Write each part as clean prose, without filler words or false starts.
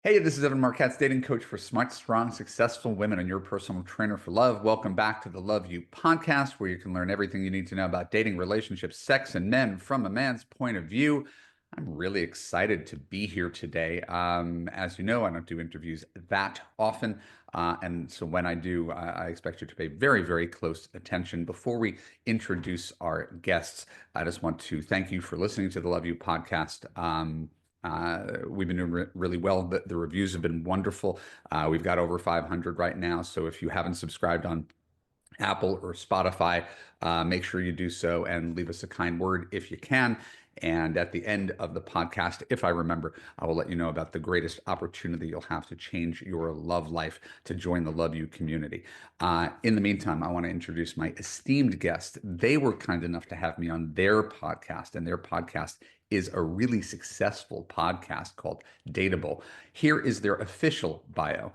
Hey, this is Evan Marquette's dating coach for smart, strong, successful women and your personal trainer for love. Welcome back to the Love You podcast, where you can learn everything you need to know about dating, relationships, sex, and men from a man's point of view. I'm really excited to be here today. As you know, I don't do interviews that often. And so when I do, I expect you to pay very, very close attention. Before we introduce our guests, I just want to thank you for listening to the Love You podcast. We've been doing really well. The reviews have been wonderful. We've got over 500 right now. So if you haven't subscribed on Apple or Spotify, make sure you do so and leave us a kind word if you can. And at the end of the podcast, if I remember, I will let you know about the greatest opportunity you'll have to change your love life to join the Love You community. In the meantime, I want to introduce my esteemed guest. They were kind enough to have me on their podcast, and their podcast is a really successful podcast called Datable. Here is their official bio.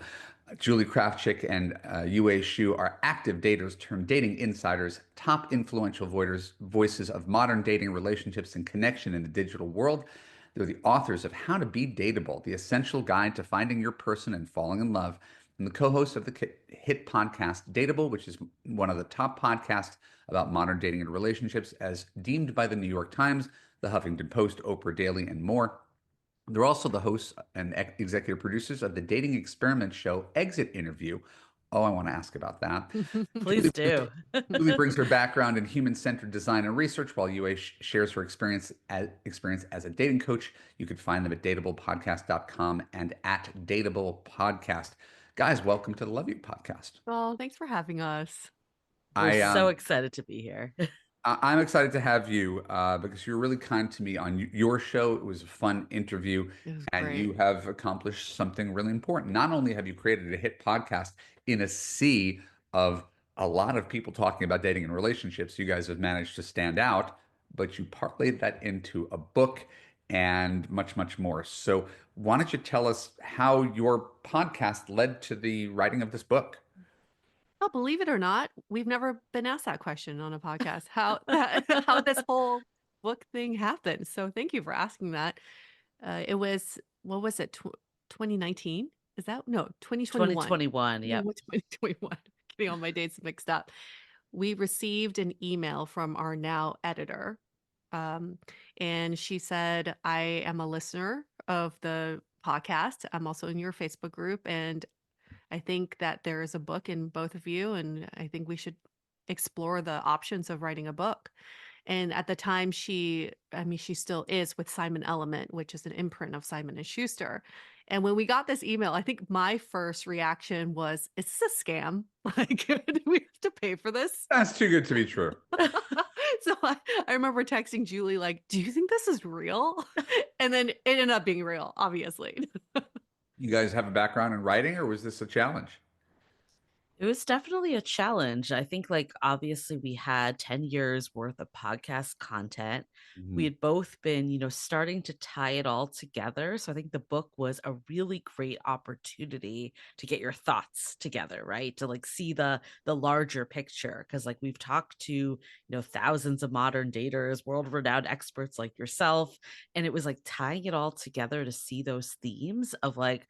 Julie Krafchick and Yue Xu are active daters turned dating insiders, top influential voices of modern dating relationships and connection in the digital world. They're the authors of How to Be Dateable, the essential guide to finding your person and falling in love, and the co-host of the hit podcast Datable, which is one of the top podcasts about modern dating and relationships, as deemed by the New York Times, the Huffington Post, Oprah Daily, and more. They're also the hosts and executive producers of the dating experiment show Exit Interview. Oh, I want to ask about that. Please Julie, do. Julie brings her background in human-centered design and research, while Yue shares her experience as a dating coach. You can find them at dateablepodcast.com and at Datable Podcast. Guys, welcome to the Love You podcast. Oh, thanks for having us. We're I so excited to be here. I'm excited to have you because you're really kind to me on your show. It was a fun interview, It was and great. you have accomplished something really important. Not only have you created a hit podcast in a sea of a lot of people talking about dating and relationships, you guys have managed to stand out, but you parlayed that into a book and much, much more. So, why don't you tell us how your podcast led to the writing of this book? Oh, believe it or not, we've never been asked that question on a podcast. How how this whole book thing happened. So thank you for asking that. It was what was it? 2019? Is that no 2021? 2021. No, Yep. what 2021? Getting all my dates mixed up. We received an email from our now editor, um, and she said, "I am a listener of the podcast. I'm also in your Facebook group, and I think that there is a book in both of you, and I think we should explore the options of writing a book." And at the time, she still is with Simon Element, which is an imprint of Simon and Schuster. And when we got this email, I think my first reaction was, "Is this a scam? Like, do we have to pay for this?" That's too good to be true. So I remember texting Julie, like, "Do you think this is real?" And then it ended up being real, obviously. You guys have a background in writing, or was this a challenge? It was definitely a challenge. I think, like, obviously, we had 10 years worth of podcast content. We Mhm. had both been, starting to tie it all together. So I think the book was a really great opportunity to get your thoughts together, right? To like see the larger picture. Cause like we've talked to, thousands of modern daters, world-renowned experts like yourself. And it was like tying it all together to see those themes of like,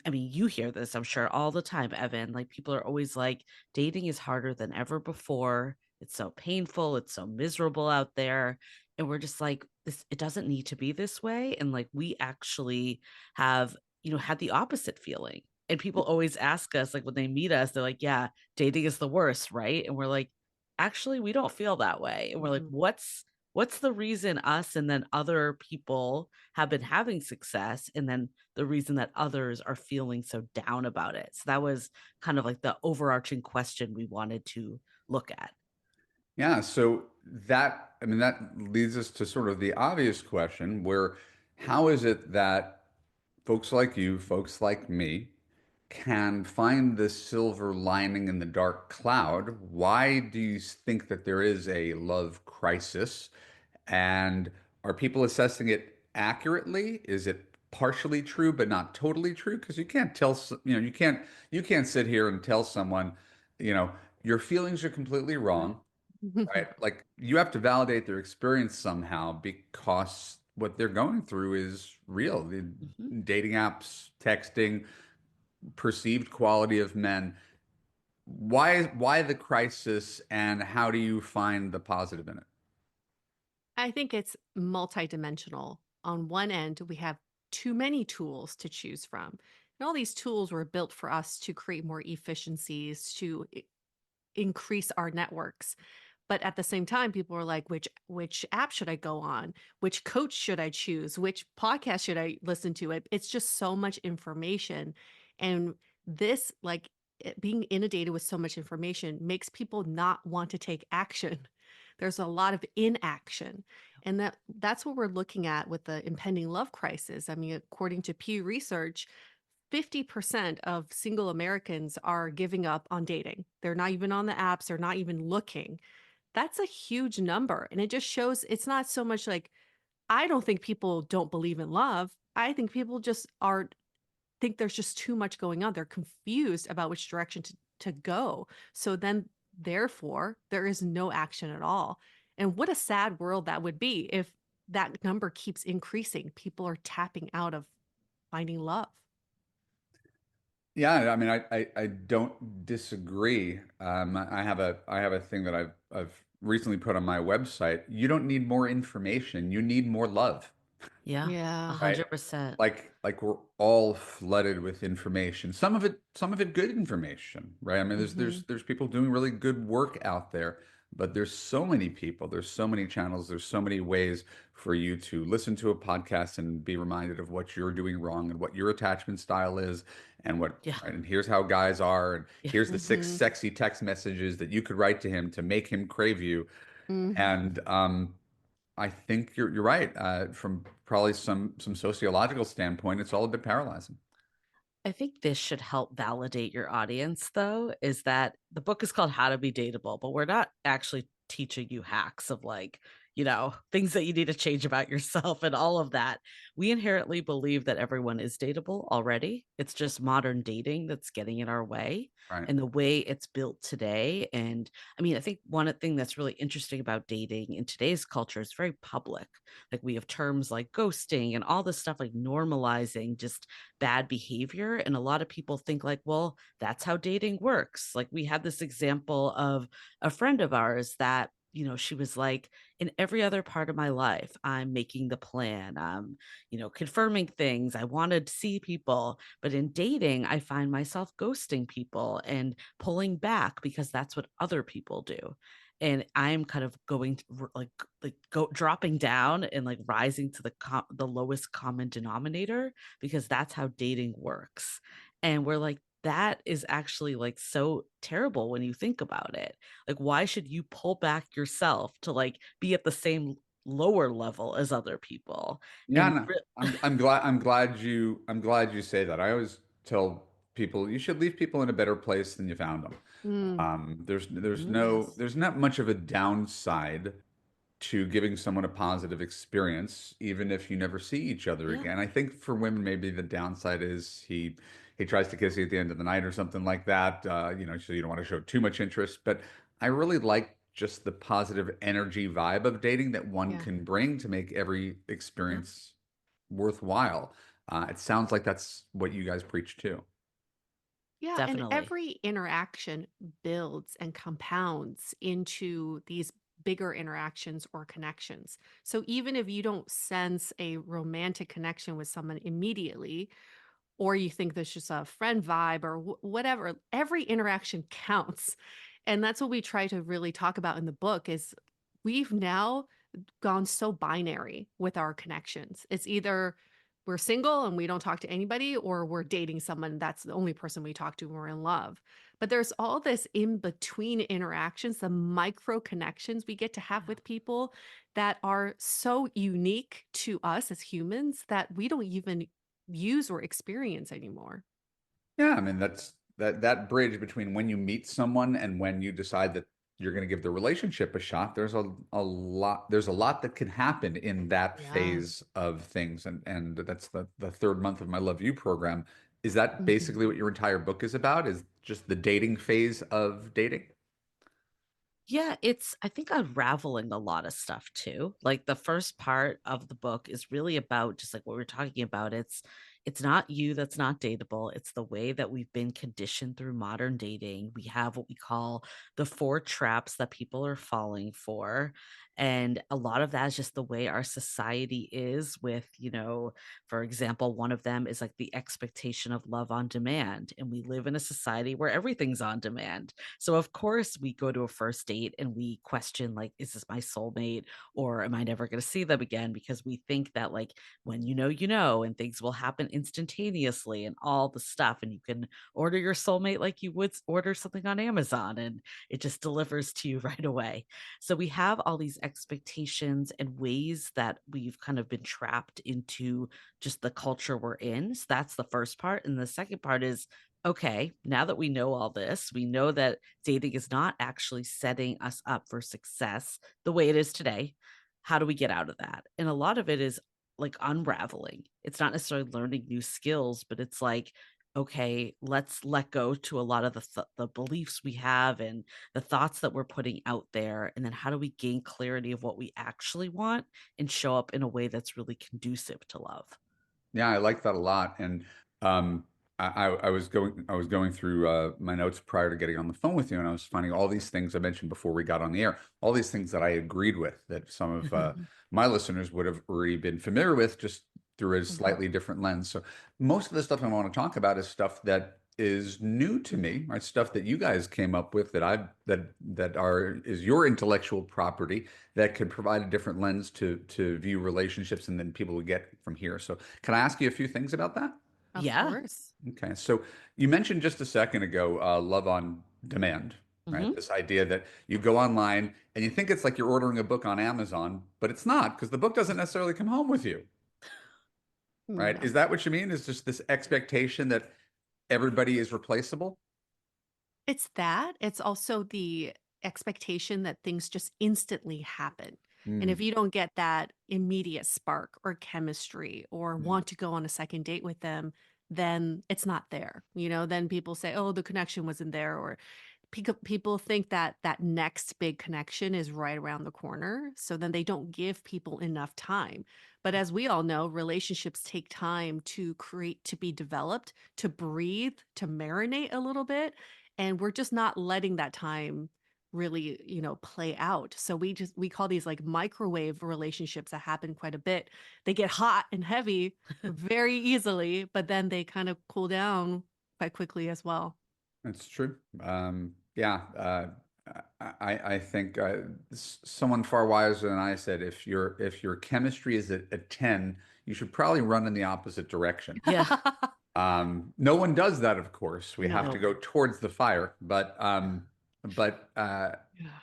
I mean, you hear this, I'm sure, all the time, Evan. Like, people are always like, dating is harder than ever before. It's so painful. It's so miserable out there. And we're just like, this, it doesn't need to be this way. And like, we actually have, had the opposite feeling. And people always ask us, like, when they meet us, they're like, yeah, dating is the worst, right? And we're like, actually, we don't feel that way. And we're like, Mhm. what's the reason us and then other people have been having success and then the reason that others are feeling so down about it. So that was kind of like the overarching question we wanted to look at. Yeah, so that leads us to sort of the obvious question where how is it that folks like you, folks like me, can find the silver lining in the dark cloud? Why do you think that there is a love crisis? And are people assessing it accurately? Is it partially true but not totally true? Because you can't tell, you can't sit here and tell someone, you know, your feelings are completely wrong, right? Like you have to validate their experience somehow because what they're going through is real. The Mhm. dating apps, texting, perceived quality of men. Why the crisis, and how do you find the positive in it? I think it's multidimensional. On one end, we have too many tools to choose from. And all these tools were built for us to create more efficiencies, to increase our networks. But at the same time, people are like, which app should I go on? Which coach should I choose? Which podcast should I listen to? It's just so much information. And this, like being inundated with so much information, makes people not want to take action. There's a lot of inaction. And that's what we're looking at with the impending love crisis. I mean, according to Pew Research, 50% of single Americans are giving up on dating. They're not even on the apps, they're not even looking. That's a huge number. And it just shows it's not so much like, I don't think people don't believe in love. I think people just are think there's just too much going on. They're confused about which direction to go. So then therefore there is no action at all. And what a sad world that would be if that number keeps increasing. People are tapping out of finding love. Yeah, I mean, I don't disagree. I have a thing that I've recently put on my website. You don't need more information. You need more love, Yeah, a Yeah. right? 100%. Like we're all flooded with information. Some of it good information, right? I mean, Hmm. there's people doing really good work out there, but there's so many people, there's so many channels, there's so many ways for you to listen to a podcast and be reminded of what you're doing wrong and what your attachment style is and what, Yeah. right, and here's how guys are, and Yeah. here's the six Hmm. sexy text messages that you could write to him to make him crave you. Hmm. And I think you're right. From probably some sociological standpoint, it's all a bit paralyzing. I think this should help validate your audience, though, is that the book is called How to Be Dateable, but we're not actually teaching you hacks of like, things that you need to change about yourself and all of that. We inherently believe that everyone is dateable already. It's just modern dating that's getting in our way Right. and the way it's built today. And I mean, I think one thing that's really interesting about dating in today's culture is very public. Like we have terms like ghosting and all this stuff like normalizing just bad behavior. And a lot of people think like, well, that's how dating works. Like we had this example of a friend of ours that she was like, in every other part of my life, I'm making the plan, confirming things. I wanted to see people, but in dating, I find myself ghosting people and pulling back because that's what other people do. And I'm kind of going like go dropping down and like rising to the lowest common denominator because that's how dating works. And we're like, that is actually like so terrible when you think about it. Like, why should you pull back yourself to like be at the same lower level as other people? Yeah, And no, I'm glad you say that. I always tell people you should leave people in a better place than you found them. Mm. yes. There's not much of a downside to giving someone a positive experience, even if you never see each other Yeah. again. I think for women, maybe the downside is he tries to kiss you at the end of the night or something like that. So you don't want to show too much interest. But I really like just the positive energy vibe of dating that one Yeah. can bring to make every Yeah. experience worthwhile. It sounds like that's what you guys preach too. Yeah, and Definitely. every interaction builds and compounds into these bigger interactions or connections. So even if you don't sense a romantic connection with someone immediately, or you think there's just a friend vibe or whatever, every interaction counts. And that's what we try to really talk about in the book is we've now gone so binary with our connections. It's either we're single and we don't talk to anybody, or we're dating someone that's the only person we talk to when we're in love. But there's all this in between interactions, the micro connections we get to have Yeah. with people that are so unique to us as humans that we don't even use or experience anymore. Yeah, I mean that bridge between when you meet someone and when you decide that you're going to give the relationship a shot. There's a lot that can happen in that Yeah. phase of things, and that's the third month of my Love You program. Is that Mhm. basically what your entire book is about? Is just the dating phase of dating? Yeah, it's I think unraveling a lot of stuff too. Like the first part of the book is really about just like what we're talking about. It's not you that's not dateable. It's the way that we've been conditioned through modern dating. We have what we call the four traps that people are falling for. And a lot of that is just the way our society is with, for example, one of them is like the expectation of love on demand. And we live in a society where everything's on demand. So of course we go to a first date and we question like, is this my soulmate or am I never going to see them again? Because we think that like when you know, and things will happen instantaneously and all the stuff, and you can order your soulmate like you would order something on Amazon and it just delivers to you right away. So we have all these expectations and ways that we've kind of been trapped into just the culture we're in. So that's the first part. And the second part is okay, now that we know all this, we know that dating is not actually setting us up for success the way it is today. How do we get out of that? And a lot of it is like unraveling. It's not necessarily learning new skills, but it's like, okay, let's let go to a lot of the beliefs we have and the thoughts that we're putting out there. And then how do we gain clarity of what we actually want and show up in a way that's really conducive to love? Yeah, I like that a lot. And um, I was going through my notes prior to getting on the phone with you, and I was finding all these things I mentioned before we got on the air, all these things that I agreed with that some of Mhm. my listeners would have already been familiar with, just through a Mhm. slightly different lens. So most of the stuff I want to talk about is stuff that is new to me, right? Stuff that you guys came up with that is your intellectual property that could provide a different lens to view relationships, and then people would get from here. So can I ask you a few things about that? Of Yeah. course. Okay, so you mentioned just a second ago, love on demand, right? Hmm. This idea that you go online and you think it's like you're ordering a book on Amazon, but it's not, because the book doesn't necessarily come home with you, right? No. Is that what you mean? Is just this expectation that everybody is replaceable? It's that. It's also the expectation that things just instantly happen. And if Mm, you don't get that immediate spark or chemistry or mm, want to go on a second date with them, then it's not there. Then people say, "Oh, the connection wasn't there," or people think that that next big connection is right around the corner. So then they don't give people enough time. But as we all know, relationships take time to create, to be developed, to breathe, to marinate a little bit. And we're just not letting that time really, play out. So we call these like microwave relationships that happen quite a bit. They get hot and heavy very easily, but then they kind of cool down quite quickly as well. that's true. Yeah, I think someone far wiser than I said, if your chemistry is a 10, you should probably run in the opposite direction. Yeah. No one does that, of course. We have to No. go towards the fire. But Yeah.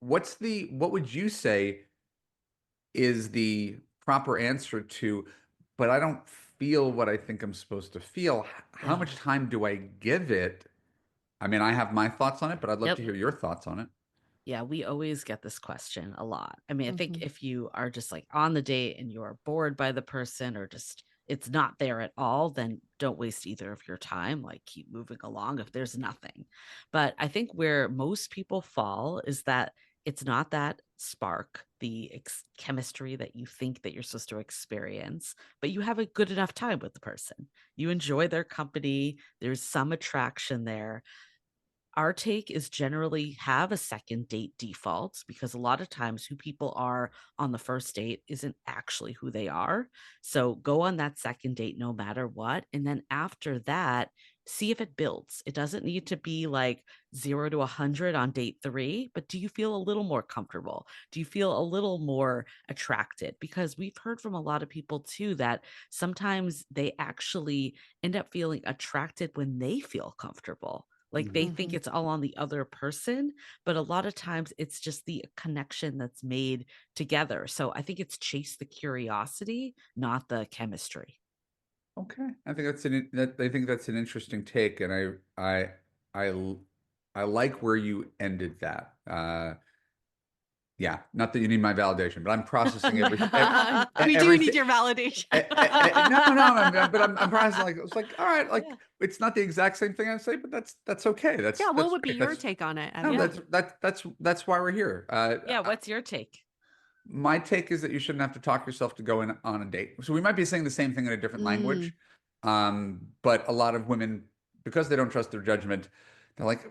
what would you say is the proper answer to, but I don't feel what I think I'm supposed to feel. How much Oh, time do I give it? I mean, I have my thoughts on it, but I'd love yep. to hear your thoughts on it. Yeah, we always get this question a lot. I mean, I think Mhm. if you are just like on the date and you're bored by the person or just it's not there at all, then don't waste either of your time. Like keep moving along if there's nothing. But I think where most people fall is that it's not that spark, the chemistry that you think that you're supposed to experience, but you have a good enough time with the person. You enjoy their company, there's some attraction there. Our take is generally have a second date default because a lot of times who people are on the first date isn't actually who they are. So go on that second date no matter what. And then after that, see if it builds. It doesn't need to be like 0 to 100 on date three, but do you feel a little more comfortable? Do you feel a little more attracted? Because we've heard from a lot of people too that sometimes they actually end up feeling attracted when they feel comfortable, like, they Mhm. think Mhm. it's all on the other person, but a lot of times it's just the connection that's made together. So I think it's chase the curiosity, not the chemistry. Okay, I think that's an interesting take, and I I l- I like where you ended that. Yeah, not that you need my validation, but I'm processing We do need everything. your validation. No, but I'm processing like it's like all right, like Yeah. it's not the exact same thing I say, but that's okay. Yeah, what That's would be great. your take on it? No, Yeah. that's why we're here. Yeah. What's your take? My take is that you shouldn't have to talk yourself to go in on a date. So we might be saying the same thing in a different Mm, language, but a lot of women, because they don't trust their judgment, they're like,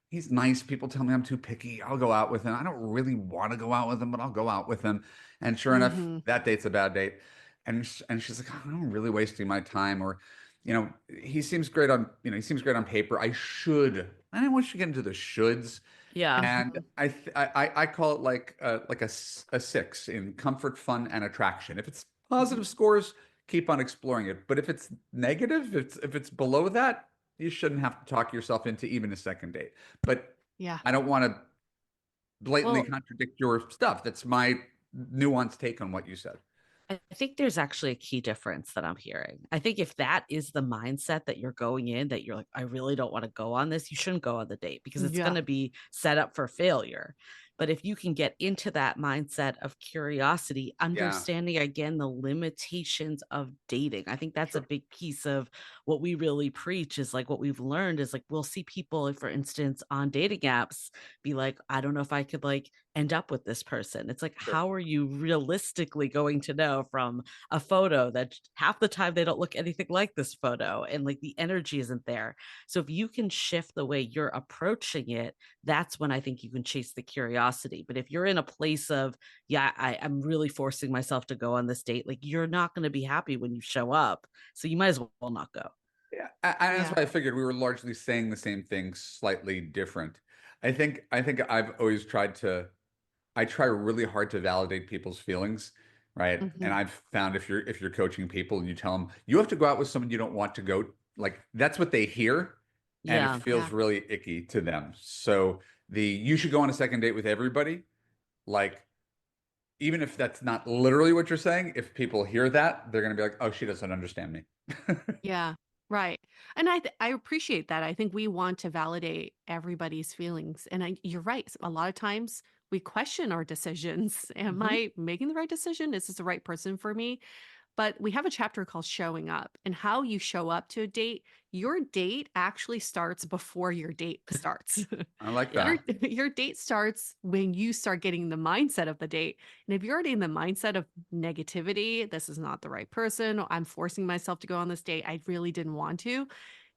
he's nice. People tell me I'm too picky. I'll go out with him. I don't really want to go out with him, but I'll go out with him. And sure enough, hmm that date's a bad date. And she's like, I'm really wasting my time. Or, he seems great on, he seems great on paper. I don't want you to get into the shoulds. Yeah. And hmm I call it like a 6 in comfort, fun, and attraction. If it's hmm positive scores, keep on exploring it. But if it's negative, if it's below that, you shouldn't have to talk yourself into even a second date. But Yeah. I don't want to blatantly Well, contradict your stuff. That's my nuanced take on what you said. I think there's actually a key difference that I'm hearing. I think if that is the mindset that you're going in, that you're like, I really don't want to go on this, you shouldn't go on the date because it's going Yeah. to be set up for failure. But if you can get into that mindset of curiosity, Yeah, understanding again the limitations of dating, I think that's a sure. big piece of what we really preach is like what we've learned is like we'll see people, like, for instance, on dating apps be like, I don't know if I could like end up with this person. It's like, Sure. how are you realistically going to know from a photo that half the time they don't look anything like this photo and like the energy isn't there? So if you can shift the way you're approaching it, that's when I think you can chase the curiosity. But if you're in a place of, yeah, I'm really forcing myself to go on this date, like you're not going to be happy when you show up. So you might as well not go. Yeah, that's Yeah. why I figured we were largely saying the same thing, slightly different. I think I've always tried to. I try really hard to validate people's feelings, right? hmm And I've found if you're coaching people and you tell them you have to go out with someone you don't want to go, like that's what they hear, and it Yeah. Yeah. feels really icky to them. So you should go on a second date with everybody, like even if that's not literally what you're saying, if people hear that, they're gonna be like, oh, she doesn't understand me. Yeah. Right. And I appreciate that. I think we want to validate everybody's feelings. And you're right. A lot of times we question our decisions. Am Mhm. I making the right decision? Is this the right person for me? But we have a chapter called Showing Up, and how you show up to a date. Your date actually starts before your date starts. I like Yeah. your that. your date starts when you start getting the mindset of the date. And if you're already in the mindset of negativity, this is not the right person, or I'm forcing myself to go on this date, I really didn't want to.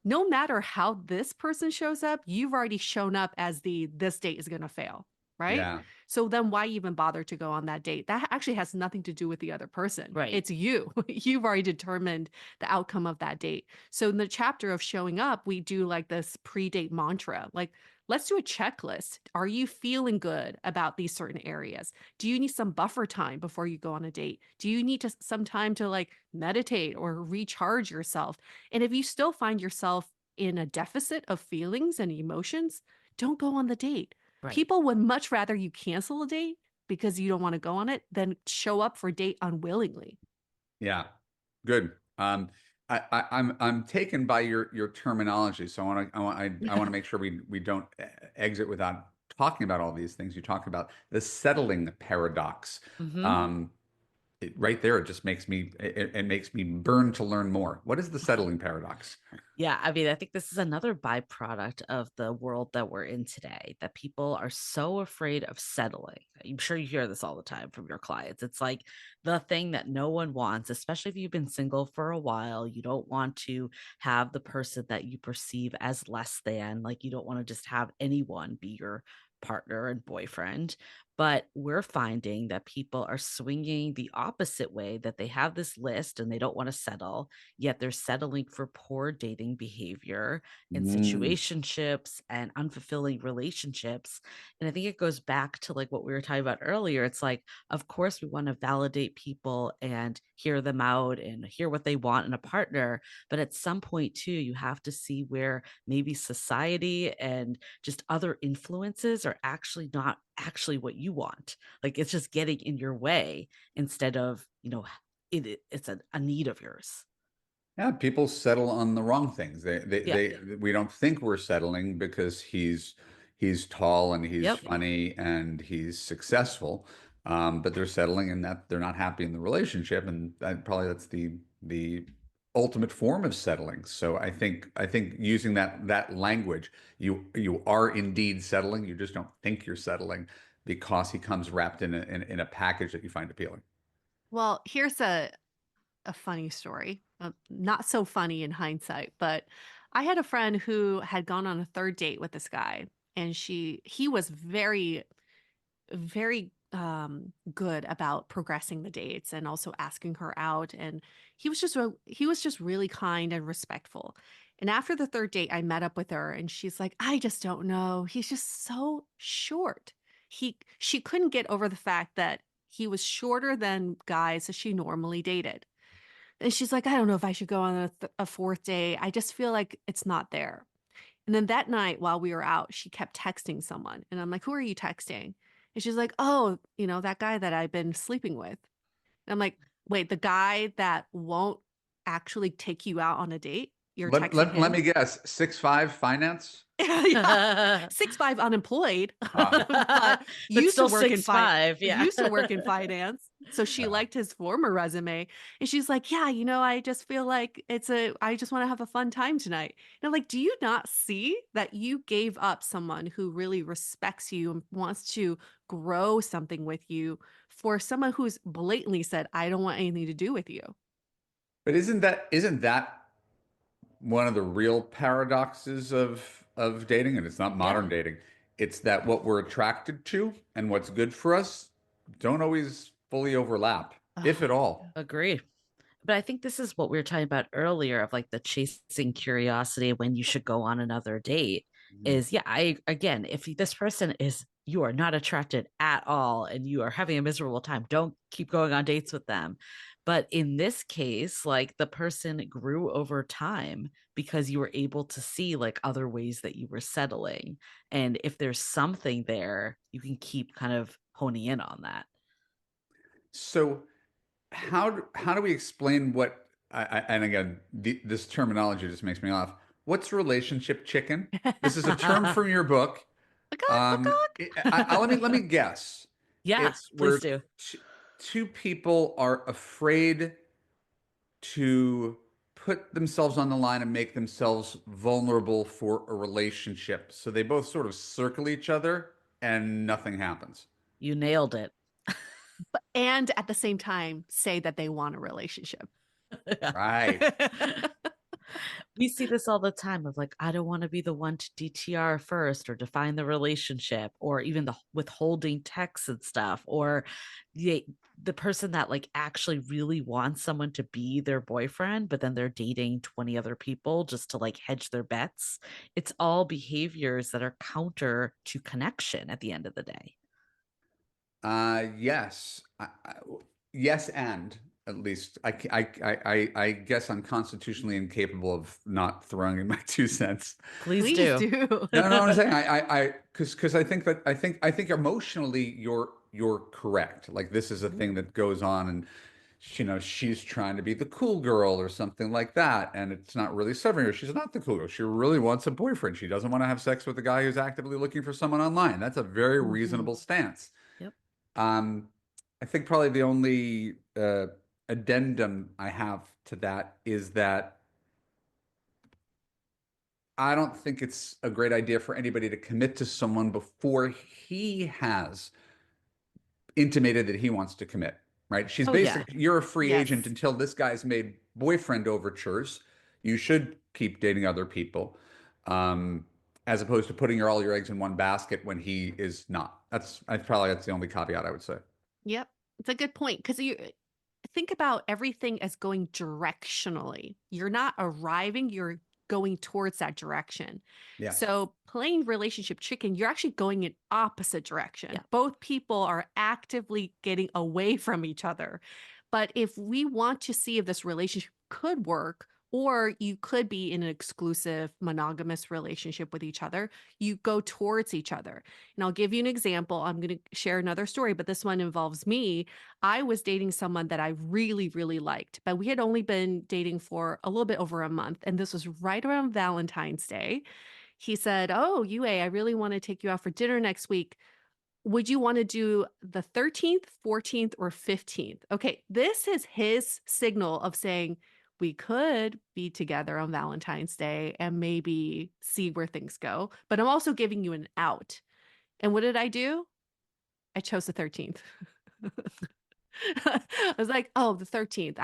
No matter how this person shows up, you've already shown up as the this date is going to fail, right? Yeah, So then why even bother to go on that date? That actually has nothing to do with the other person. Right. It's you. You've already determined the outcome of that date. So in the chapter of showing up, we do like this pre-date mantra. Like, let's do a checklist. Are you feeling good about these certain areas? Do you need some buffer time before you go on a date? Do you need some time to like meditate or recharge yourself? And if you still find yourself in a deficit of feelings and emotions, don't go on the date. Right. People would much rather you cancel a date because you don't want to go on it than show up for a date unwillingly. yeah, good. I'm taken by your terminology, so I want to make sure we don't exit without talking about all these things. You talk about the settling paradox. Mhm. Um, right there, it just it makes me burn to learn more. What is the settling paradox? Yeah, I mean, I think this is another byproduct of the world that we're in today, that people are so afraid of settling. I'm sure you hear this all the time from your clients. It's like the thing that no one wants, especially if you've been single for a while. You don't want to have the person that you perceive as less than, like you don't want to just have anyone be your partner and boyfriend. But we're finding that people are swinging the opposite way, that they have this list and they don't want to settle, yet they're settling for poor dating behavior and Mm, situationships and unfulfilling relationships. And I think it goes back to like what we were talking about earlier. It's like, of course, we want to validate people and hear them out and hear what they want in a partner. But at some point, too, you have to see where maybe society and just other influences are actually not actually what you want. Like it's just getting in your way instead of, it's a need of yours. yeah, people settle on the wrong things. Yeah. We don't think we're settling because he's, he's tall and he's Yep. funny and he's successful, but they're settling in that they're not happy in the relationship, and probably that's the ultimate form of settling. So I think using that language, you are indeed settling. You just don't think you're settling because he comes wrapped in a package that you find appealing. Well, here's a funny story. Not so funny in hindsight, but I had a friend who had gone on a third date with this guy, and he was very good about progressing the dates and also asking her out, and he was just really kind and respectful. And after the third date I met up with her, and she's like, I just don't know, he's just so short. She couldn't get over the fact that he was shorter than guys that she normally dated. And she's like, I don't know if I should go on a fourth date, I just feel like it's not there. And then that night while we were out, she kept texting someone. And I'm like, who are you texting? And she's like, oh, that guy that I've been sleeping with. And I'm like, wait, the guy that won't actually take you out on a date? You're texting Let him? me guess, 6'5" finance. Yeah. 6'5" unemployed, Ah, but But used to still work in 6'5", yeah. used to work in finance. So she yeah. liked his former resume, and she's like, "Yeah, I just feel like I just want to have a fun time tonight." And I'm like, "Do you not see that you gave up someone who really respects you and wants to grow something with you for someone who's blatantly said, I don't want anything to do with you?" But isn't that one of the real paradoxes of dating? And it's not Yeah. modern dating. It's that what we're attracted to and what's good for us don't always fully overlap, if Oh, at all. Agree. But I think this is what we were talking about earlier of like the chasing curiosity when you should go on another date Mhm. is, yeah, again, if this person is, you are not attracted at all and you are having a miserable time, don't keep going on dates with them. But in this case, like the person grew over time because you were able to see like other ways that you were settling. And if there's something there, you can keep kind of honing in on that. So how do we explain what and again this terminology just makes me laugh. What's relationship chicken? This is a term from your book. look, Let me guess. Yeah, It's please where do. two people are afraid to put themselves on the line and make themselves vulnerable for a relationship. So they both sort of circle each other and nothing happens. You nailed it. and at the same time say that they want a relationship. Right. We see this all the time of like, I don't want to be the one to DTR first or define the relationship or even the withholding texts and stuff, or the person that like actually really wants someone to be their boyfriend, but then they're dating 20 other people just to like hedge their bets. It's all behaviors that are counter to connection at the end of the day. Yes. Yes, and at least I guess I'm constitutionally incapable of not throwing in my 2 cents. Please Please do. do. No, no, I'm saying because I think emotionally you're correct. Like this is a Mhm. thing that goes on, and she's trying to be the cool girl or something like that, and it's not really serving her. She's not the cool girl. She really wants a boyfriend. She doesn't want to have sex with a guy who's actively looking for someone online. That's a very Mhm. reasonable stance. Yep. Um, I think probably the only addendum I have to that is that I don't think it's a great idea for anybody to commit to someone before he has intimated that he wants to commit, right? She's Oh, yeah. basically, you're a free agent Yes. until this guy's made boyfriend overtures. You should keep dating other people, um, as opposed to putting all your eggs in one basket when he is not. That's the only caveat I would say. Yep. It's a good point because you think about everything as going directionally. You're not arriving, you're going towards that direction. Yes. So, playing relationship chicken, you're actually going in opposite direction. Yeah. Both people are actively getting away from each other. But if we want to see if this relationship could work, or you could be in an exclusive monogamous relationship with each other, you go towards each other. And I'll give you an example. I'm going to share another story, but this one involves me. I was dating someone that I really, really liked, but we had only been dating for a little bit over a month. And this was right around Valentine's Day. He said, "Oh, Yue, I really want to take you out for dinner next week. Would you want to do the 13th, 14th, or 15th?" Okay, this is his signal of saying we could be together on Valentine's Day and maybe see where things go, but I'm also giving you an out. And what did I do? I chose the 13th. I was like, "Oh, the 13th.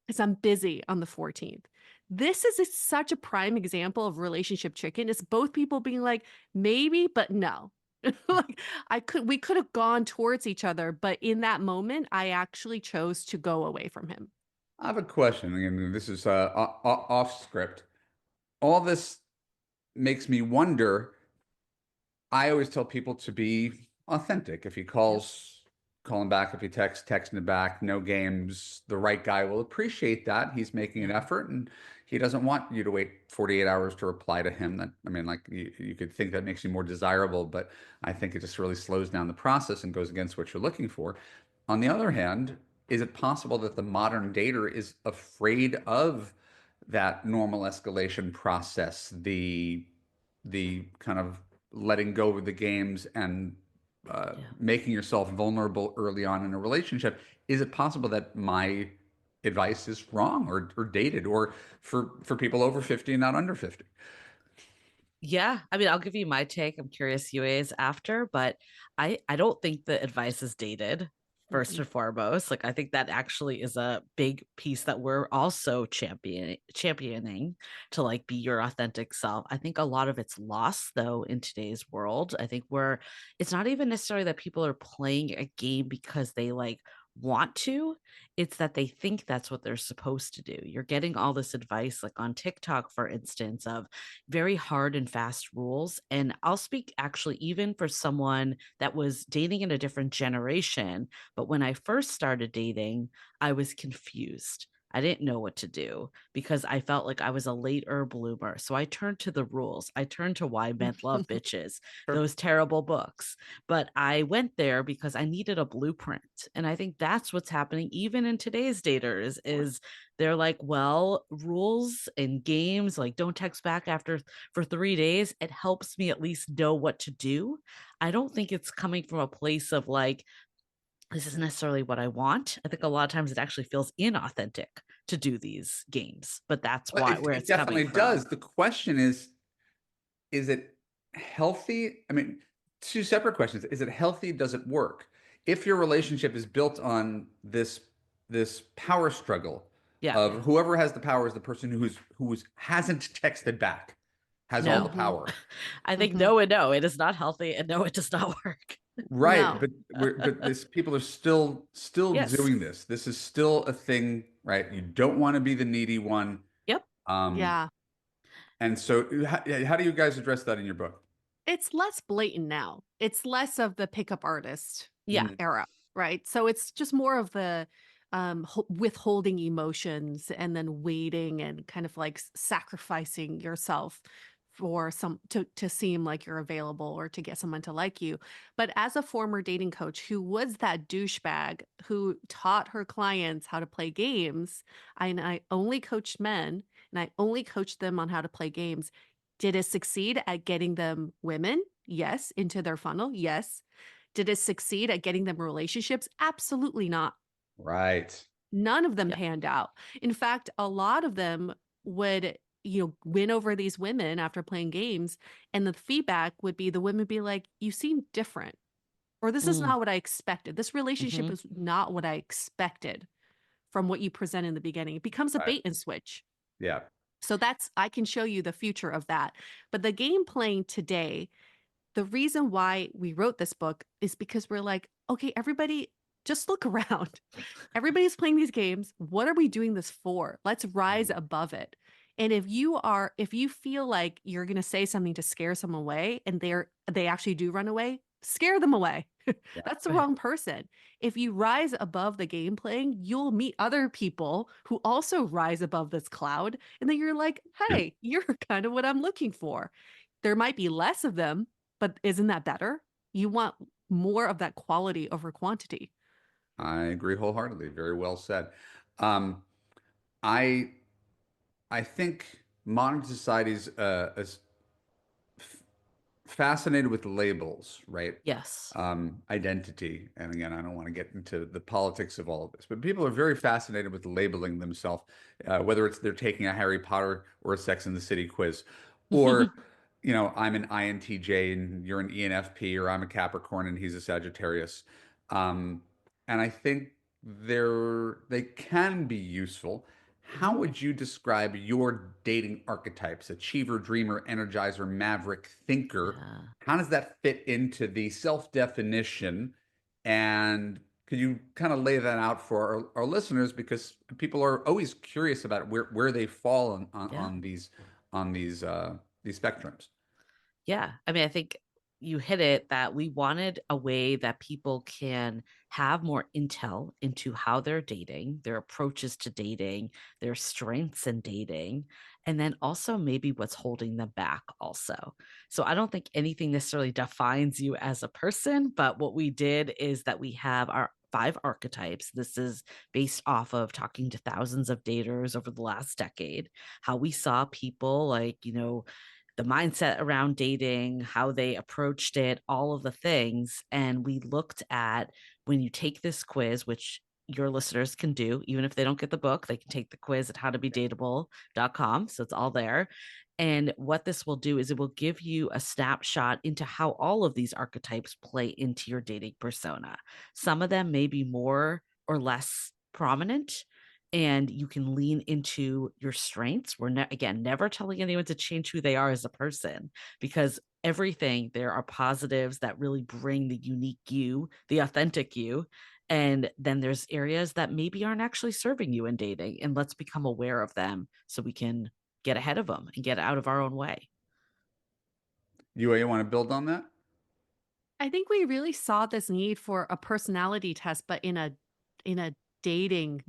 Because I'm busy on the 14th." This is such a prime example of relationship chicken. It's both people being like, maybe, but no. Like we could have gone towards each other, but in that moment, I actually chose to go away from him. I have a question. Again, this is off script. All this makes me wonder. I always tell people to be authentic. If he Yep. calls, call him back. If he texts, text him back. No games. The right guy will appreciate that. He's making an Yeah. effort, and he doesn't want you to wait 48 hours to reply to him. That, I mean, like you could think that makes you more desirable, but I think it just really slows down the process and goes against what you're looking for. On the other hand, is it possible that the modern dater is afraid of that normal escalation process, the kind of letting go of the games and Yeah. making yourself vulnerable early on in a relationship? Is it possible that my advice is wrong or dated, or for people over 50 and not under 50? Yeah, I mean, I'll give you my take. I'm curious UA's after, but I don't think the advice is dated first Mm-mm. and foremost. Like I think that actually is a big piece that we're also championing to like be your authentic self. I think a lot of it's lost though in today's world. I think where it's not even necessarily that people are playing a game because they like want to, it's that they think that's what they're supposed to do. You're getting all this advice like on TikTok for instance of very hard and fast rules. And I'll speak actually even for someone that was dating in a different generation. But when I first started dating, I was confused. I didn't know what to do because I felt like I was a later bloomer. So I turned to the rules. I turned to Why Men Love Bitches, Sure. those terrible books. But I went there because I needed a blueprint. And I think that's what's happening even in today's daters is they're like, well, rules and games, like don't text back after for 3 days. It helps me at least know what to do. I don't think it's coming from a place of like, this isn't necessarily what I want. I think a lot of times it actually feels inauthentic to do these games, but that's Well, why it, where it it's coming definitely from. does. The question is it healthy? I mean, two separate questions. Is it healthy? Does it work? If your relationship is built on this power struggle Yeah. of whoever has the power is the person who's hasn't texted back, has all the No. Hmm. power. I think Hmm. no and no. It is not healthy and no, it does not work. Right, No. but this people are still Yes. doing this. This is still a thing, right? You don't want to be the needy one. Yep. Um, Yeah. and so how do you guys address that in your book? It's less blatant now. It's less of the pickup artist Yeah. Mhm. era, right? So it's just more of the withholding emotions and then waiting and kind of like sacrificing yourself for some to seem like you're available or to get someone to like you. But as a former dating coach who was that douchebag who taught her clients how to play games, and I only coached men and I only coached them on how to play games. Did it succeed at getting them women? Yes. Into their funnel? Yes. Did it succeed at getting them relationships? Absolutely not. Right. None of them Yeah. panned out. In fact, a lot of them would, win over these women after playing games. And the feedback would be the women be like, you seem different, or this is Mm, not what I expected. This relationship hmm. is not what I expected from what you present in the beginning. It becomes a Right. bait and switch. Yeah. So I can show you the future of that. But the game playing today, the reason why we wrote this book is because we're like, okay, everybody, just look around. Everybody's playing these games. What are we doing this for? Let's rise Mhm. above it. And if you feel like you're going to say something to scare someone away and they actually do run away, scare them away. That's the Yeah. wrong person. If you rise above the game playing, you'll meet other people who also rise above this cloud. And then you're like, hey, you're kind of what I'm looking for. There might be less of them, but isn't that better? You want more of that quality over quantity. I agree wholeheartedly. Very well said. Um, I I think modern society's fascinated with labels, right? Yes. Identity. And again, I don't want to get into the politics of all of this, but people are very fascinated with labeling themselves, whether it's they're taking a Harry Potter or a Sex in the City quiz, or, I'm an INTJ and you're an ENFP, or I'm a Capricorn and he's a Sagittarius. Um, and I think they can be useful. How would you describe your dating archetypes? Achiever, dreamer, energizer, maverick, thinker. Yeah. How does that fit into the self-definition? And could you kind of lay that out for our listeners? Because people are always curious about where they fall Yeah. on these spectrums. Yeah. I mean, I think you hit it that we wanted a way that people can have more intel into how they're dating, their approaches to dating, their strengths in dating, and then also maybe what's holding them back also. So I don't think anything necessarily defines you as a person, but what we did is that we have our 5 archetypes. This is based off of talking to thousands of daters over the last decade, how we saw people like, the mindset around dating, how they approached it, all of the things. And we looked at when you take this quiz, which your listeners can do, even if they don't get the book, they can take the quiz at howtobedateable.com. So it's all there. And what this will do is it will give you a snapshot into how all of these archetypes play into your dating persona. Some of them may be more or less prominent, and you can lean into your strengths. We're again never telling anyone to change who they are as a person, because everything there are positives that really bring the unique you, the authentic you. And then there's areas that maybe aren't actually serving you in dating, and let's become aware of them so we can get ahead of them and get out of our own way. You want to build on that? I think we really saw this need for a personality test, but in a dating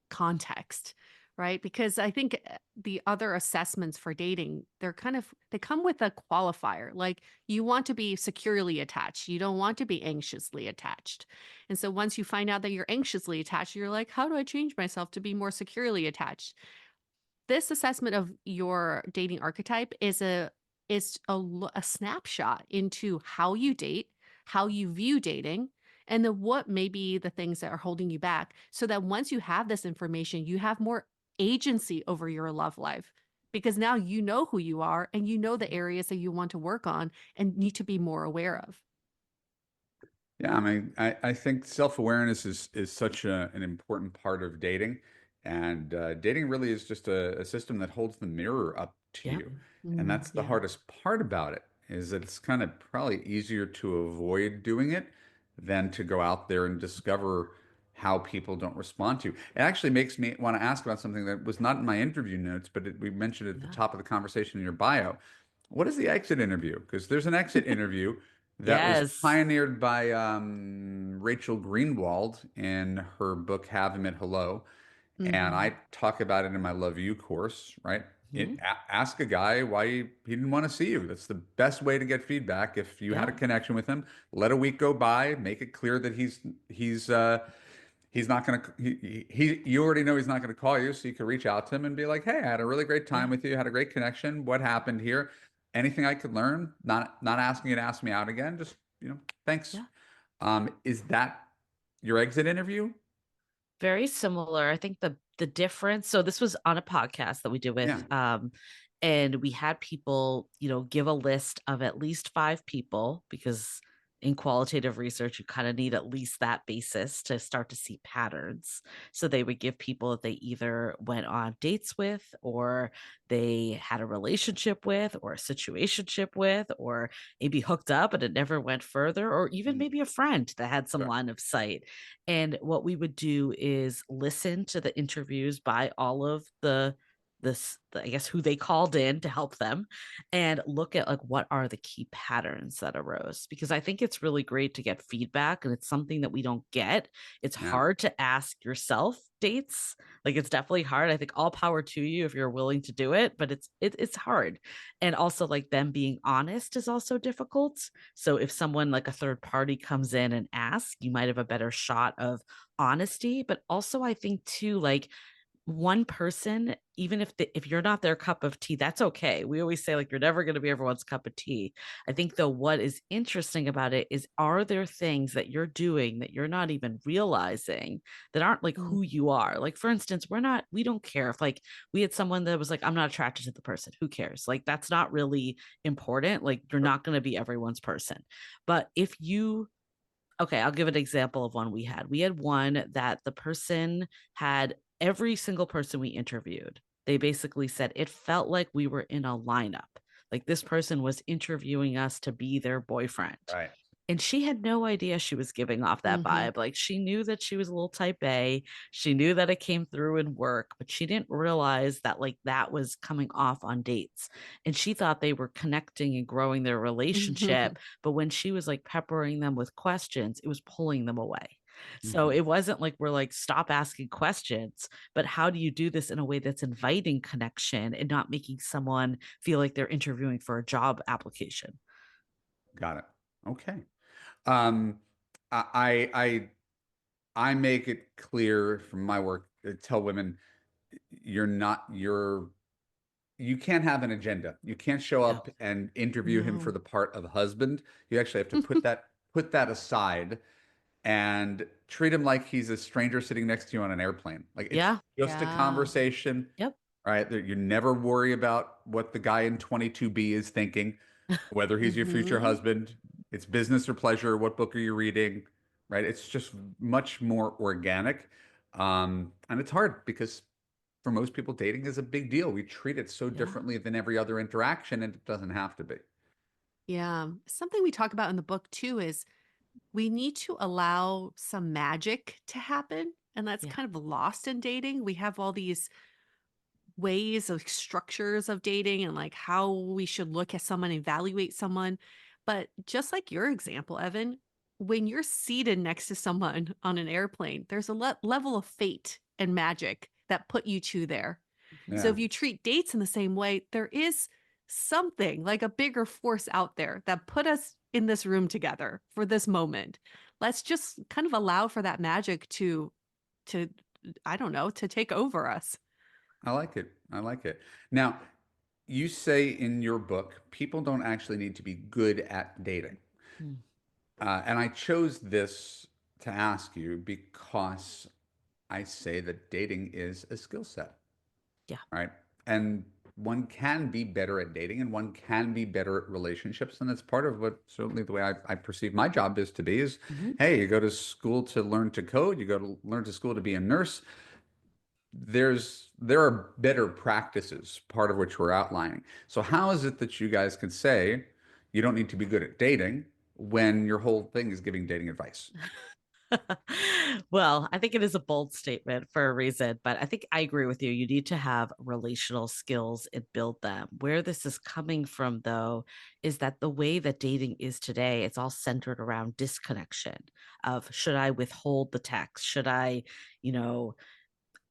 context, right? Because I think the other assessments for dating, they come with a qualifier. Like you want to be securely attached. You don't want to be anxiously attached. And so once you find out that you're anxiously attached, you're like, how do I change myself to be more securely attached? This assessment of your dating archetype is a snapshot into how you date, how you view dating, and then what may be the things that are holding you back, so that once you have this information, you have more agency over your love life, because now you know who you are and you know the areas that you want to work on and need to be more aware of. Yeah, I mean, I think self-awareness is such an important part of dating, and dating really is just a system that holds the mirror up to Yeah. you, and Mm, that's the yeah. hardest part about it, is that it's kind of probably easier to avoid doing it than to go out there and discover how people don't respond to you. It actually makes me want to ask about something that was not in my interview notes, but we mentioned at the Yeah. top of the conversation in your bio. What is the exit interview? Because there's an exit interview that was Yes. pioneered by Rachel Greenwald in her book Have Him at Hello, and Mhm. I talk about it in my Love You course. Right, Mhm. ask a guy why he didn't want to see you. That's the best way to get feedback. If you had Yeah. a connection with him, let a week go by, make it clear that he's not going to you already know he's not going to call you, so you can reach out to him and be like, hey, I had a really great time Yeah. with you, had a great connection, what happened here, anything I could learn, not asking you to ask me out again, just thanks. Yeah. Is that your exit interview? Very similar. I think the difference, so this was on a podcast that we did with Yeah. and we had people, give a list of at least 5 people, because in qualitative research you kind of need at least that basis to start to see patterns. So they would give people that they either went on dates with, or they had a relationship with, or a situationship with, or maybe hooked up and it never went further, or even Mm, maybe a friend that had some sure. line of sight. And what we would do is listen to the interviews by all of I guess who they called in to help them, and look at like what are the key patterns that arose, because I think it's really great to get feedback, and it's something that we don't get. It's Yeah. hard to ask yourself dates. Like it's definitely hard. I think all power to you if you're willing to do it, but it's hard. And also like them being honest is also difficult. So if someone like a third party comes in and asks, you might have a better shot of honesty. But also I think too, like one person, even if you're not their cup of tea, that's okay. We always say like you're never going to be everyone's cup of tea. I think though what is interesting about it is, are there things that you're doing that you're not even realizing that aren't like Mm. who you are? Like for instance, we don't care if like we had someone that was like, I'm not attracted to the person. Who cares? Like that's not really important. Like you're not going to be everyone's person. But if you Okay, I'll give an example of one we had. We had one that the person had every single person we interviewed. They basically said it felt like we were in a lineup. Like this person was interviewing us to be their boyfriend. Right. And she had no idea she was giving off that Mhm. vibe. Like she knew that she was a little type A. She knew that it came through in work, but she didn't realize that like that was coming off on dates. And she thought they were connecting and growing their relationship. But when she was like peppering them with questions, it was pulling them away. So Mhm. it wasn't like we're like, stop asking questions, but how do you do this in a way that's inviting connection and not making someone feel like they're interviewing for a job application? Got it. Okay. Um, I I make it clear from my work, tell women you're not you're you can't have an agenda. You can't show Yeah. up and interview him for No. the part of husband. You actually have to put that aside and treat him like he's a stranger sitting next to you on an airplane. Like it's Yeah. just a Yeah. conversation, Yep. right? You never worry about what the guy in 22B is thinking, whether he's your future Mhm. husband. It's business or pleasure. What book are you reading? Right? It's just much more organic. And it's hard because for most people, dating is a big deal. We treat it so Yeah. differently than every other interaction, and it doesn't have to be. Yeah. Something we talk about in the book too is we need to allow some magic to happen. And that's Yeah. kind of lost in dating. We have all these ways of structures of dating and like how we should look at someone, evaluate someone. But just like your example, Evan, when you're seated next to someone on an airplane, there's a level of fate and magic that put you two there. So Yeah, if you treat dates in the same way, there is something like a bigger force out there that put us in this room together for this moment. Let's just kind of allow for that magic to I don't know, to take over us. I like it. I like it. Now, you say in your book, people don't actually need to be good at dating. Mm. And I chose this to ask you because I say that dating is a skill set, Yeah. right? And one can be better at dating and one can be better at relationships. And that's part of what certainly the way I perceive my job is to be is, Mhm. hey, you go to school to learn to code, you go to learn to school to be a nurse. There are better practices, part of which we're outlining. So how is it that you guys can say you don't need to be good at dating when your whole thing is giving dating advice? Well, I think it is a bold statement for a reason, but I think I agree with you. You need to have relational skills and build them. Where this is coming from, though, is that the way that dating is today, it's all centered around disconnection of, should I withhold the text? Should I, you know,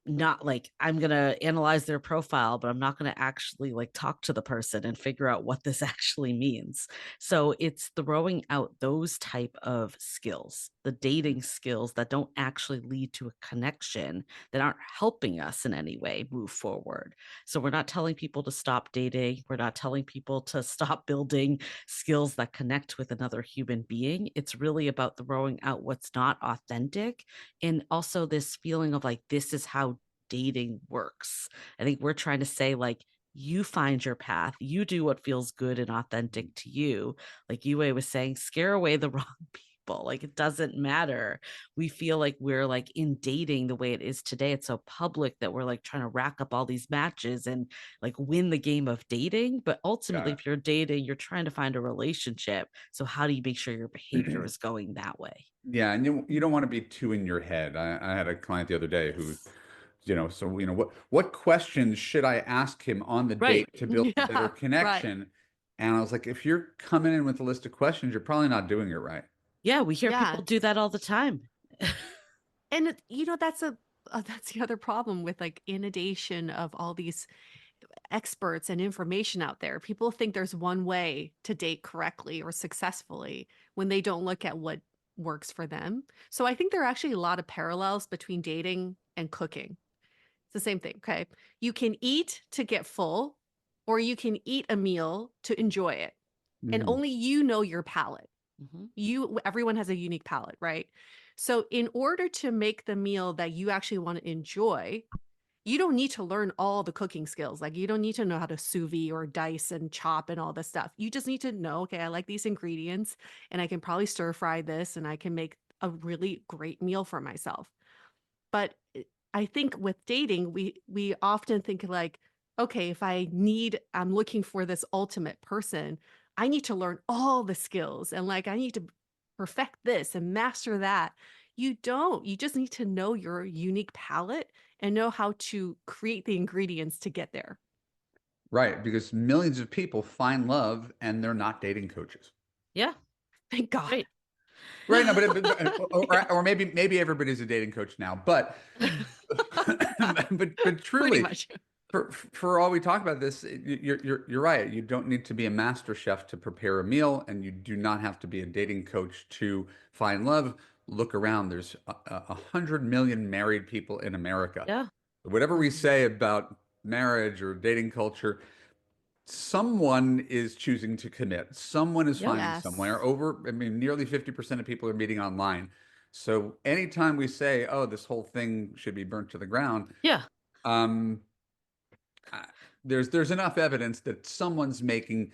not like, I'm gonna analyze their profile, but I'm not gonna actually like talk to the person and figure out what this actually means. So it's throwing out those type of skills, the dating skills that don't actually lead to a connection, that aren't helping us in any way move forward. So we're not telling people to stop dating. We're not telling people to stop building skills that connect with another human being. It's really about throwing out what's not authentic, and also this feeling of like, this is how dating works. I think we're trying to say, like, you find your path, you do what feels good and authentic to you. Like Yue was saying, scare away the wrong people. Like it doesn't matter. We feel like we're like in dating the way it is today. It's so public that we're like trying to rack up all these matches and like win the game of dating. But ultimately, Got if you're dating, you're trying to find a relationship. So how do you make sure your behavior it. is going that way? Yeah, and you don't want to be too in your head. I had a client the other day who, Yes. what questions should I ask him on the Right. date to build a better Yeah, right. connection? And I was like, if you're coming in with a list of questions, you're probably not doing it right. Yeah, we hear Yeah. people do that all the time. And that's a that's the other problem with like inundation of all these experts and information out there. People think there's one way to date correctly or successfully when they don't look at what works for them. So I think there are actually a lot of parallels between dating and cooking. It's the same thing. Okay. You can eat to get full, or you can eat a meal to enjoy it. And Mhm. only you know your palate. Mhm. Everyone has a unique palate, right? So in order to make the meal that you actually want to enjoy, you don't need to learn all the cooking skills. Like you don't need to know how to sous vide or dice and chop and all this stuff. You just need to know, okay, I like these ingredients and I can probably stir fry this and I can make a really great meal for myself. But I think with dating, we often think like, okay, if I'm looking for this ultimate person, I need to learn all the skills and like I need to perfect this and master that. You don't. You just need to know your unique palette and know how to create the ingredients to get there. Right, because millions of people find love and they're not dating coaches. Yeah. Thank God. Right. Right, no, Yeah. or maybe everybody's a dating coach now, but but Pretty truly, much. for all we talk about this, you're right. You don't need to be a master chef to prepare a meal, and you do not have to be a dating coach to find love. Look around. There's 100 million married people in America. Yeah. Whatever we Mhm. say about marriage or dating culture, someone is choosing to commit. Someone is Yep. finding somewhere. Yes. I mean, nearly 50% of people are meeting online. So anytime we say, "Oh, this whole thing should be burnt to the ground," Yeah. um, uh, there's enough evidence that someone's making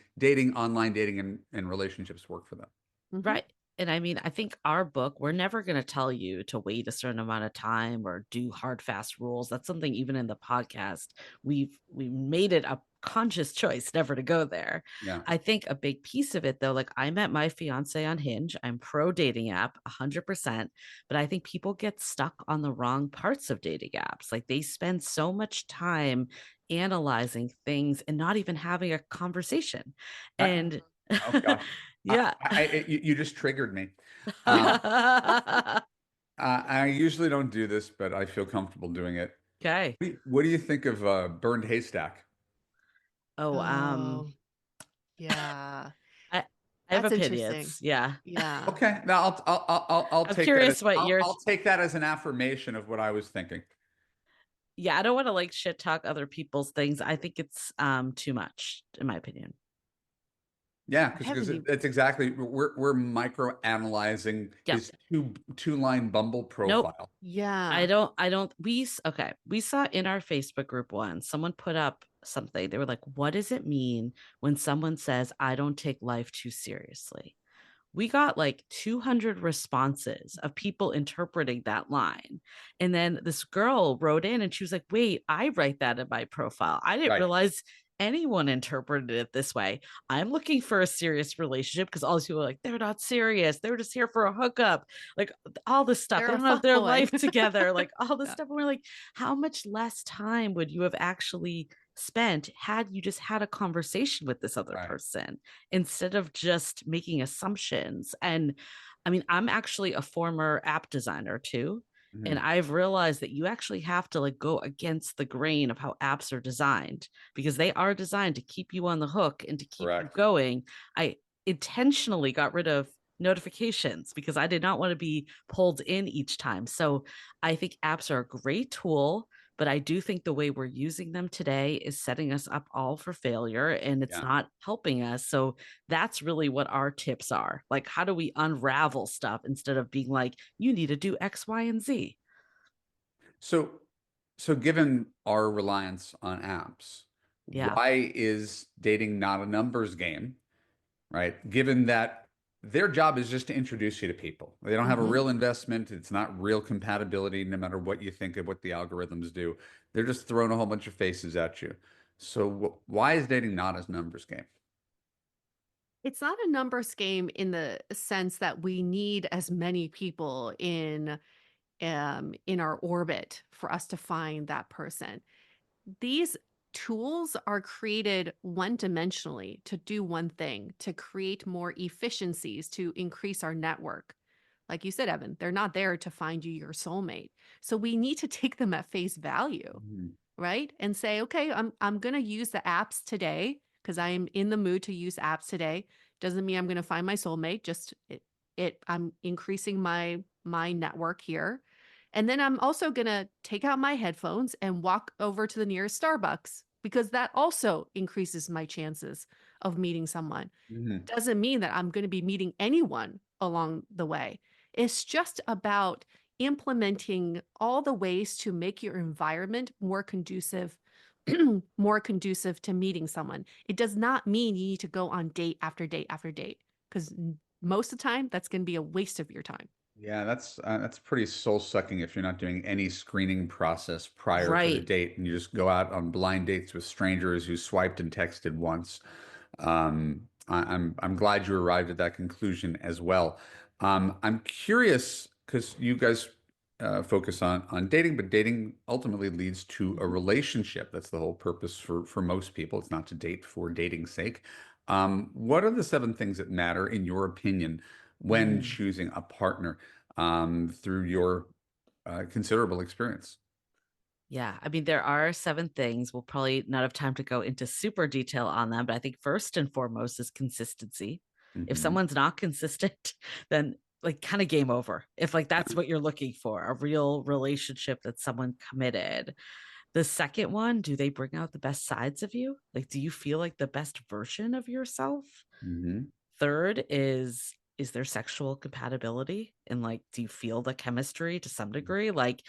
online dating and relationships work for them. Mhm. Right. And I mean, I think our book, we're never going to tell you to wait a certain amount of time or do hard, fast rules. That's something even in the podcast, we made it a conscious choice never to go there. Yeah. I think a big piece of it though, like I met my fiance on Hinge. I'm pro dating app 100%, but I think people get stuck on the wrong parts of dating apps. Like they spend so much time analyzing things and not even having a conversation. I, And oh gosh, yeah. you just triggered me. Um, I usually don't do this, but I feel comfortable doing it. Okay. What do you think of burned haystack? Oh, Oh, yeah. I I have That's interesting. opinions. Yeah. Yeah. Okay, now I'll I'm take that as curious what I'll yours. take that as an affirmation of what I was thinking. Yeah, I don't want to like shit talk other people's things. I think it's too much, in my opinion. Yeah, I because haven't even it's exactly we're micro analyzing Yeah. his two line Bumble Nope. profile. Yeah. I don't okay. We saw in our Facebook group once, someone put up something. They were like, what does it mean when someone says I don't take life too seriously? We got like 200 responses of people interpreting that line. And then this girl wrote in and she was like, wait, I write that in my profile. I didn't Right, realize anyone interpreted it this way. I'm looking for a serious relationship because all these people are like, they're not serious. They're just here for a hookup. Like all this stuff. They They're a don't have fuck their boy. life together. Like all this Yeah. stuff. And we're like, how much less time would you have actually spent had you just had a conversation with this other right. person instead of just making assumptions? And I mean, I'm actually a former app designer too. And Mhm. I've realized that you actually have to like go against the grain of how apps are designed because they are designed to keep you on the hook and to keep you Correct. going. I intentionally got rid of notifications because I did not want to be pulled in each time. So I think apps are a great tool, but I do think the way we're using them today is setting us up all for failure and it's Yeah. not helping us. So that's really what our tips are. Like, how do we unravel stuff instead of being like, you need to do X, Y, and Z? So given our reliance on apps, Yeah. why is dating not a numbers game? Right? Given that their job is just to introduce you to people. They don't have a Hmm. real investment. It's not real compatibility, no matter what you think of what the algorithms do. They're just throwing a whole bunch of faces at you. So why is dating not a numbers game? It's not a numbers game in the sense that we need as many people in our orbit for us to find that person. These tools are created one dimensionally to do one thing, to create more efficiencies, to increase our network. Like you said, Evan, they're not there to find you your soulmate. So we need to take them at face value, Mhm. right? And say, okay, I'm going to use the apps today because I am in the mood to use apps today. Doesn't mean I'm going to find my soulmate, just I'm increasing my network here And then I'm also going to take out my headphones and walk over to the nearest Starbucks because that also increases my chances of meeting someone. Mhm. Doesn't mean that I'm going to be meeting anyone along the way. It's just about implementing all the ways to make your environment more conducive more conducive to meeting someone. It does not mean you need to go on date after date after date because most of the time that's going to be a waste of your time. Yeah, that's pretty soul-sucking if you're not doing any screening process prior to the Right. date and you just go out on blind dates with strangers who swiped and texted once. I'm glad you arrived at that conclusion as well. I'm curious because you guys focus on dating, but dating ultimately leads to a Mhm. relationship. That's the whole purpose for most people. It's not to date for dating's sake. What are the 7 things that matter, in your opinion, when Mm. choosing a partner through your considerable experience? Yeah, I mean, there are 7 things. We'll probably not have time to go into super detail on them, but I think first and foremost is consistency. If Hmm. someone's not consistent, then like kind of game over. If like that's what you're looking for, a real relationship that's someone committed. The second one, do they bring out the best sides of you? Like, do you feel like the best version of yourself? Hmm. Third is there sexual compatibility? And like, do you feel the chemistry to some degree? Like,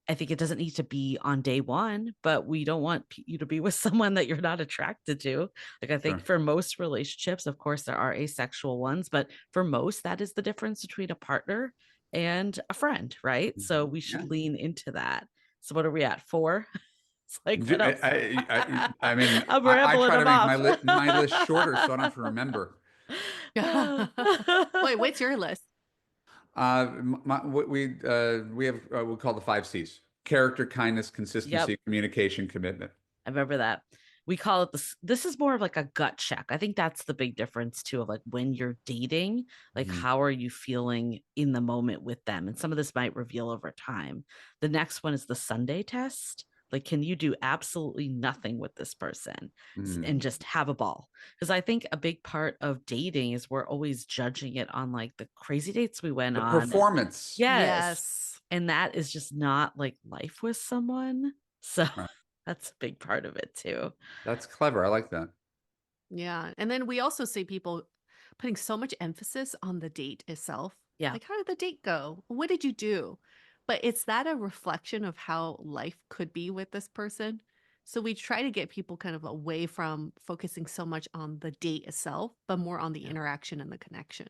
I think it doesn't need to be on day one, but we don't want you to be with someone that you're not attracted to. Like, I think Sure. for most relationships, of course, there are asexual ones, but for most, that is the difference between a partner and a friend, right? So Mhm. we should Yeah. lean into that. So what are we at? 4? It's like, what else? I mean, I'm I rambling try to them make off. my list shorter so I don't have to remember. Wait, what's your list? What we have we call the 5 C's: character, kindness, Yep. consistency, communication, commitment. I remember that. We call it this is more of like a gut check. I think that's the big difference too of like when you're dating, like Mhm. how are you feeling in the moment with them? And some of this might reveal over time. The next one is the Sunday test. Like, can you do absolutely nothing with this person Mhm. and just have a ball? Because I think a big part of dating is we're always judging it on like the crazy dates we went The on. And performance. yes. Yes. And that is just not like life with someone. So Right. that's a big part of it too. That's clever. I like that. Yeah. And then we also see people putting so much emphasis on the date itself. Yeah. Like, how did the date go? What did you do? But it's that a reflection of how life could be with this person? So we try to get people kind of away from focusing so much on the date itself, but more on the Yeah. interaction and the connection.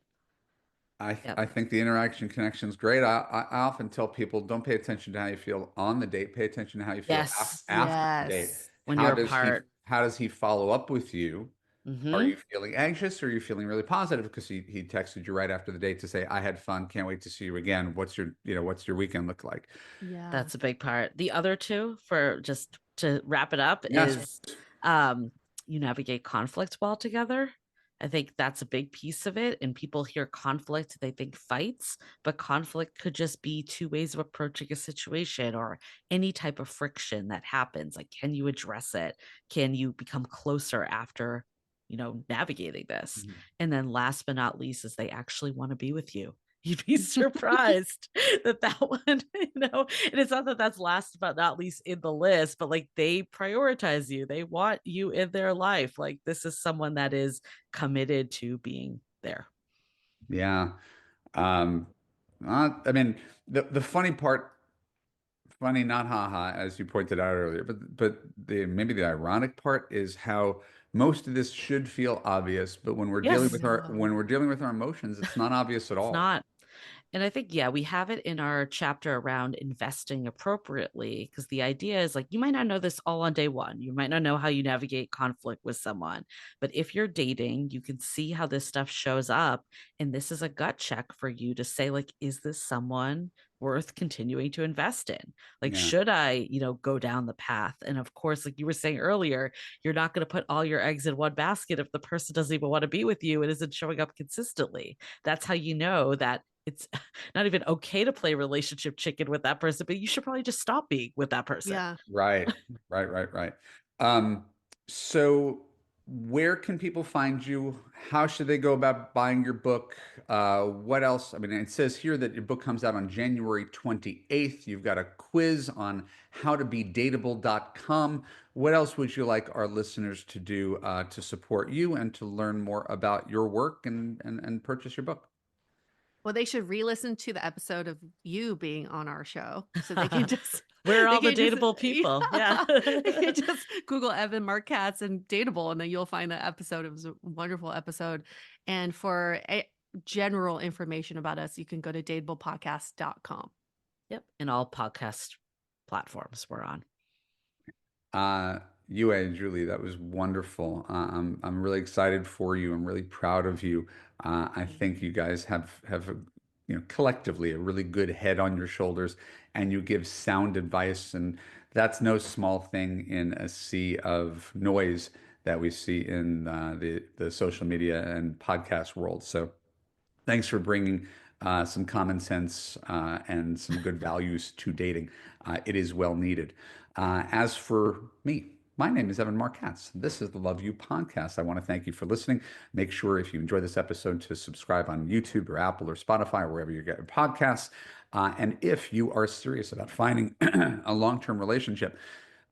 Yep. I think the interaction connection is great. I often tell people, don't pay attention to how you feel on the date. Pay attention to how you feel Yes. after the date. Yes. When you're apart. How does he follow up with you? Are Hmm. you feeling anxious or are you feeling really positive? Because he texted you right after the date to say, I had fun, can't wait to see you again. What's your weekend look like? Yeah. That's a big part. The other two, for just to wrap it up, Yes. is um, you navigate conflict well together. I think that's a big piece of it. And people hear conflict, they think fights, but conflict could just be 2 ways of approaching a situation or any type of friction that happens. Like, can you address it? Can you become closer after, navigating this? Mhm. And then last but not least is they actually want to be with you. You'd be surprised that one, and it's not that that's last but not least in the list, but like they prioritize you. They want you in their life. Like this is someone that is committed to being there. Yeah. Um, I mean, the funny part, funny, not haha, as you pointed out earlier, but the maybe the ironic part is how most of this should feel obvious, but I Yes, know. when we're dealing with our emotions, it's not obvious at it's all. not. And I think, yeah, we have it in our chapter around investing appropriately because the idea is like, you might not know this all on day one. You might not know how you navigate conflict with someone. But if you're dating, you can see how this stuff shows up. And this is a gut check for you to say, like, is this someone worth continuing to invest in? Like, Yeah. should I, go down the path? And of course, like you were saying earlier, you're not going to put all your eggs in one basket if the person doesn't even want to be with you and isn't showing up consistently. That's how you know that it's not even okay to play relationship chicken with that person, but you should probably just stop being with that person. Yeah. Right. Right. Um, so Where can people find you? How should they go about buying your book? What else? I mean, it says here that your book comes out on January 28th. You've got a quiz on howtobedateable.com. What else would you like our listeners to do to support you and to learn more about your work and purchase your book? Well, they should re-listen to the episode of you being on our show so they can just We're they all the can just dateable people. Yeah. they can just Google Evan Mark Katz and Dateable, and then you'll find the episode. It was a wonderful episode. And for general information about us, you can go to dateablepodcast.com. Yep. In all podcast platforms we're on. Yue and Julie, that was wonderful. I'm really excited for you. I'm really proud of you. I think you guys have collectively a really good head on your shoulders, and you give sound advice, and that's no small thing in a sea of noise that we see in the social media and podcast world. So thanks for bringing some common sense and some good values to dating. It is well needed. As for me, my name is Evan Mark Katz. This is the Love You podcast. I want to thank you for listening. Make sure if you enjoy this episode to subscribe on YouTube or Apple or Spotify or wherever you get your podcasts. And if you are serious about finding a long-term relationship,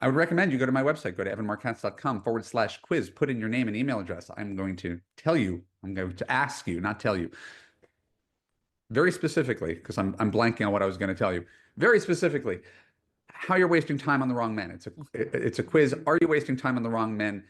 I would recommend you go to my website, go to evanmarkkatz.com/quiz, put in your name and email address. I'm going to ask you, not tell you, very specifically, because I'm blanking on what I was going to tell you, very specifically, how you're wasting time on the wrong men. It's a quiz. Are you wasting time on the wrong men?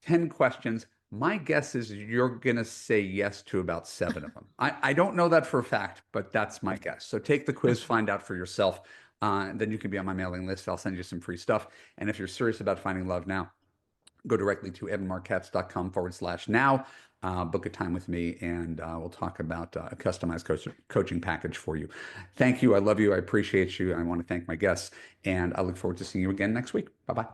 10 questions. My guess is you're going to say yes to about 7 of them. I don't know that for a fact, but that's my guess. So take the quiz, find out for yourself. Then you can be on my mailing list. I'll send you some free stuff. And if you're serious about finding love now, go directly to evanmarkkatz.com/now. Book a time with me, and we'll talk about a customized coaching package for you. Thank you. I love you. I appreciate you. I want to thank my guests, and I look forward to seeing you again next week. Bye-bye.